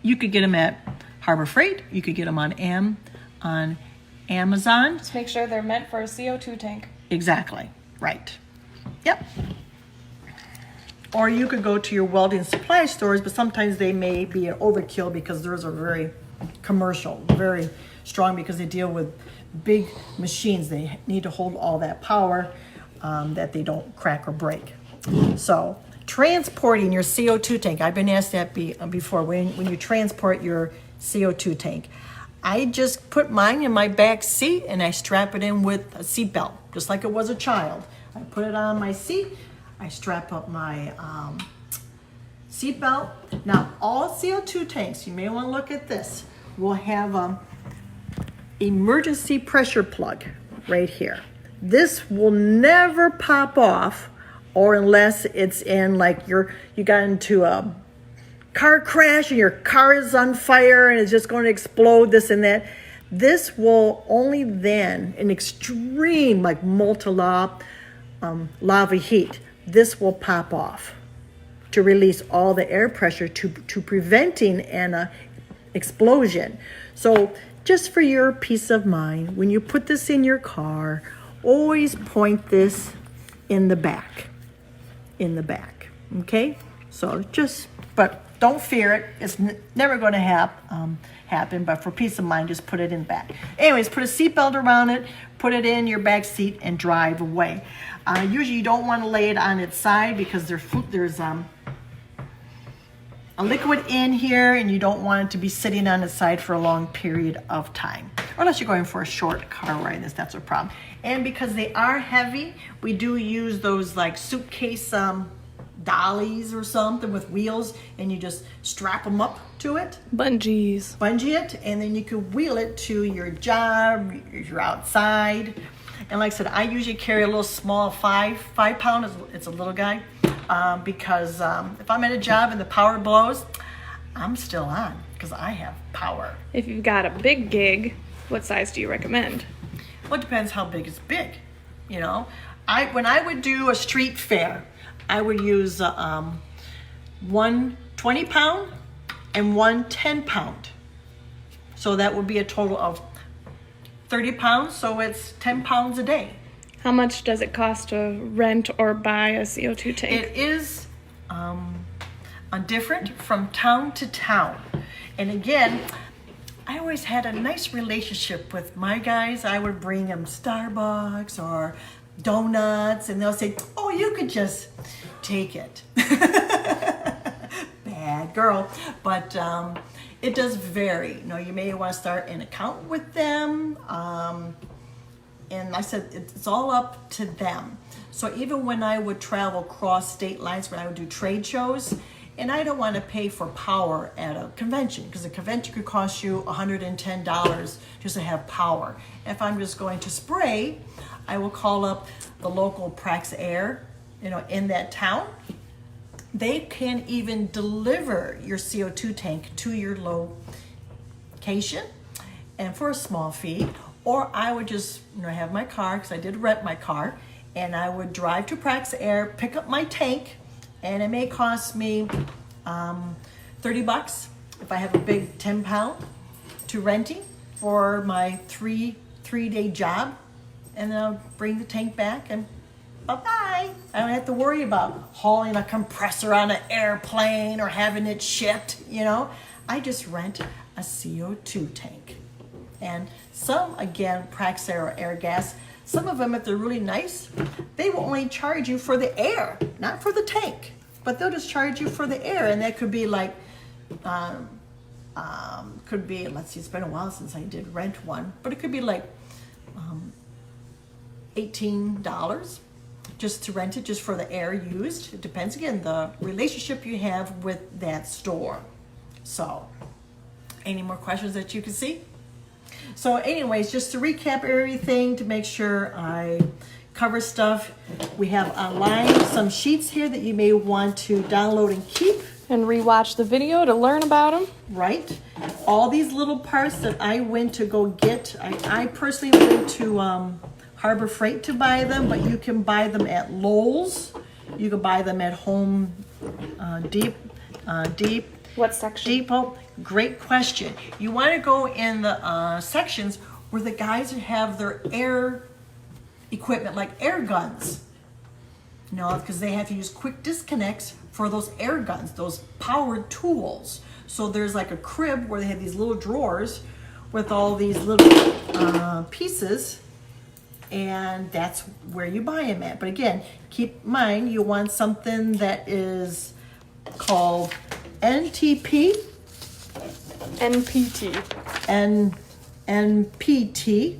A: You could get them at Harbor Freight. You could get them on Amazon.
B: Just make sure they're meant for a CO2 tank.
A: Exactly. Right. Yep. Or you could go to your welding supply stores, but sometimes they may be an overkill because theirs are very commercial, very strong because they deal with big machines. They need to hold all that power that they don't crack or break. So transporting your CO2 tank, I've been asked that before, when you transport your CO2 tank. I just put mine in my back seat and I strap it in with a seat belt, just like it was a child. I put it on my seat, I strap up my seat belt. Now, all CO2 tanks, you may want to look at this, will have emergency pressure plug right here. This will never pop off, or unless it's in like you got into a car crash and your car is on fire and it's just going to explode, this and that. This will only then, in extreme like molten lava heat, this will pop off to release all the air pressure to preventing an explosion. So just for your peace of mind, when you put this in your car, always point this in the back, okay? So but don't fear it. It's never going to happen, but for peace of mind, just put it in back. Anyways, put a seatbelt around it, put it in your back seat, and drive away. Usually you don't want to lay it on its side because there's a liquid in here, and you don't want it to be sitting on its side for a long period of time. Or unless you're going for a short car ride, that's a problem. And because they are heavy, we do use those like suitcase dollies or something with wheels, and you just strap them up to it.
B: Bungee
A: it, and then you can wheel it to your job, you're outside. And like I said, I usually carry a little small 5-pound, it's a little guy, because if I'm at a job and the power blows, I'm still on because I have power.
B: If you've got a big gig, what size do you recommend?
A: Well, it depends how big is big. You know, when I would do a street fair, I would use one 20-pound and one 10-pound. So that would be a total of 30 pounds, so it's 10 pounds a day.
B: How much does it cost to rent or buy a CO2 tank?
A: It is different from town to town. And again, I always had a nice relationship with my guys. I would bring them Starbucks or donuts, and they'll say, oh, you could just take it. Bad girl. But it does vary. You know, you may want to start an account with them. And I said, it's all up to them. So even when I would travel cross state lines, when I would do trade shows, and I don't want to pay for power at a convention, because a convention could cost you $110 just to have power. If I'm just going to spray, I will call up the local ProAiir, in that town. They can even deliver your CO2 tank to your location, and for a small fee. Or I would just have my car, because I did rent my car, and I would drive to ProAiir, pick up my tank, and it may cost me $30 if I have a big 10-pound to renting for my three-day job, and then I'll bring the tank back and bye-bye. I don't have to worry about hauling a compressor on an airplane or having it shipped, I just rent a CO2 tank. And some, again, ProAiir or air gas, some of them, if they're really nice, they will only charge you for the air, not for the tank. But they'll just charge you for the air, and that could be like, let's see, it's been a while since I did rent one, but it could be like $18 just to rent it, just for the air used. It depends, again, the relationship you have with that store. So, any more questions that you can see? So anyways, just to recap everything, to make sure I cover stuff, we have online some sheets here that you may want to download and keep.
B: And rewatch the video to learn about them.
A: Right. All these little parts that I went to go get, I personally went to Harbor Freight to buy them, but you can buy them at Lowe's. You can buy them at Home
B: What section?
A: Depot. Great question. You want to go in the sections where the guys have their air equipment, like air guns. Because they have to use quick disconnects for those air guns, those powered tools. So there's like a crib where they have these little drawers with all these little pieces, and that's where you buy them at. But again, keep in mind, you want something that is called NTP. NPT.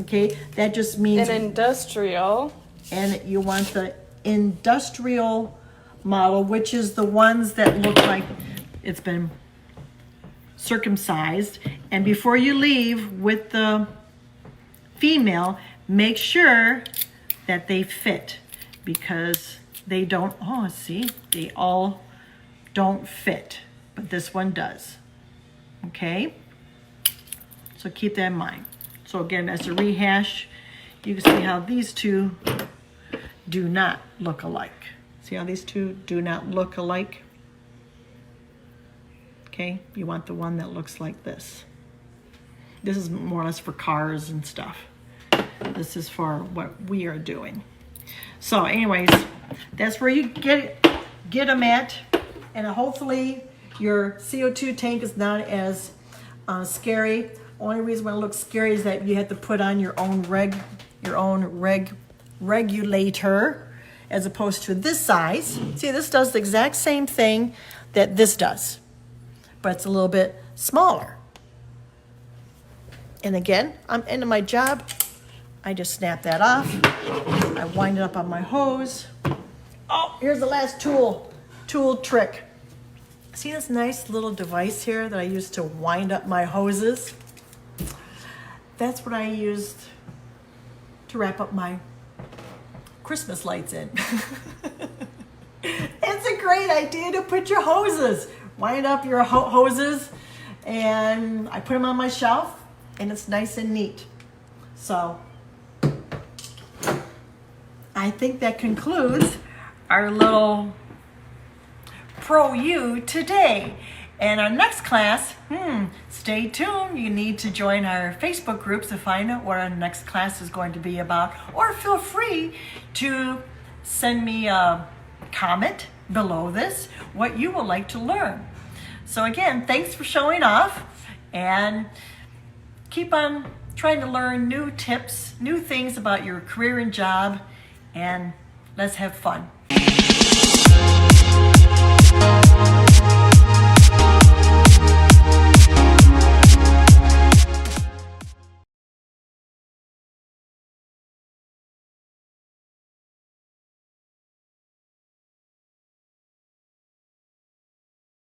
A: Okay, that just means
B: an industrial.
A: And you want the industrial model, which is the ones that look like it's been circumcised. And before you leave with the female, make sure that they fit, because they don't, they all don't fit, but this one does. Okay, so keep that in mind. So again, as a rehash, you can see how these two do not look alike. See how these two do not look alike? Okay, you want the one that looks like this. This is more or less for cars and stuff. This is for what we are doing. So anyways, that's where you get them at, and hopefully your CO2 tank is not as scary. Only reason why it looks scary is that you have to put on your own regulator as opposed to this size. See, this does the exact same thing that this does, but it's a little bit smaller. And again, I'm into my job. I just snap that off. I wind it up on my hose. Oh, here's the last tool trick. See this nice little device here that I use to wind up my hoses? That's what I used to wrap up my Christmas lights in. It's a great idea to put your hoses, wind up your hoses, and I put them on my shelf, and it's nice and neat. So I think that concludes our little ProAiir today. And our next class, stay tuned. You need to join our Facebook groups to find out what our next class is going to be about. Or feel free to send me a comment below this, what you would like to learn. So again, thanks for showing off, and keep on trying to learn new tips, new things about your career and job, and let's have fun.